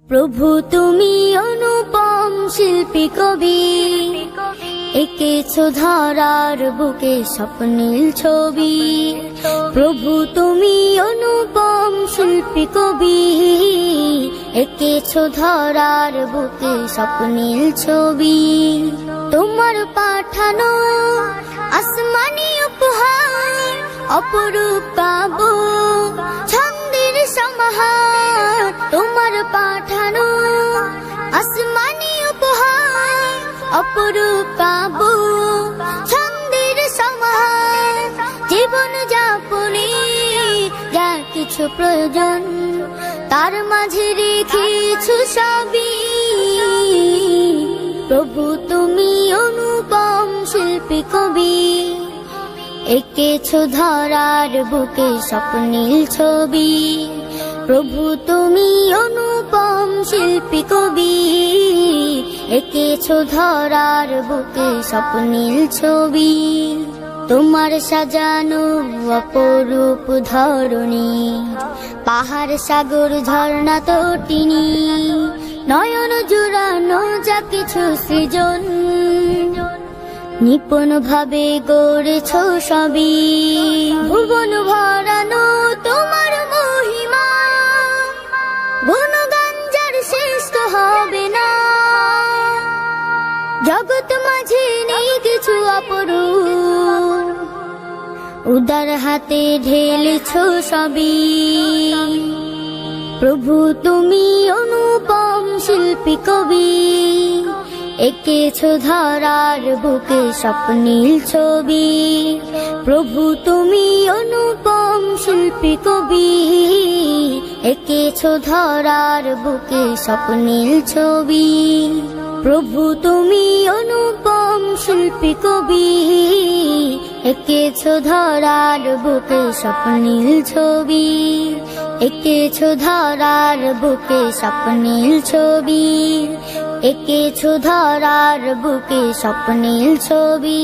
প্রভু তুমি অনুপম শিল্পী কবি, এঁকেছ ধরার বুকে স্বপ্নীল ছবি। প্রভু তুমি অনুপম শিল্পী কবি, এঁকেছ ধরার বুকে স্বপ্নীল ছবি। তোমার পাঠানো আসমানি উপহার অপরূপ কাব্য ছন্দের সমাহার। তোমার পাঠানো আসমানি উপহার অপরূপ কাব্য ছন্দের সমাহার। জীবন যাপনে যা কিছু প্রয়োজন তার মাঝে রেখেছো সবই। প্রভু তুমি অনুপম শিল্পী কবি, এঁকেছ ধরার বুকে স্বপ্নীল ছবি। প্রভু তুমি অনুপম শিল্পী কবি, এঁকেছ ধরার বুকে স্বপ্নীল ছবি। তোমার সাজানো অপরূপ ধরণী, পাহাড় সাগর ঝর্ণা তটিনী, নয়ন জুড়ানো যা কিছু সৃজন নিপুণ ভাবে গড়েছ সবই। ভুবন ভরানো তোমার মহিমা, গুণগান যার শেষ তো হবে না। জগৎ মাঝে নেই কিছু অপরূপ, উদার হাতে ঢেলেছ সবই। প্রভু তুমি অনুপম শিল্পী কবি, এঁকেছ ধরার বুকে স্বপ্নীল ছবি। প্রভু তুমি অনুপম শিল্পী কবি, এঁকেছ ধরার বুকে স্বপ্নীল ছবি। প্রভু তুমি অনুপম শিল্পী কবি, এঁকেছ ধরার বুকে স্বপ্নীল ছবি। এঁকেছ ধরার বুকে স্বপ্নীল ছবি, এঁকেছ ধরার বুকে স্বপ্নীল ছবি।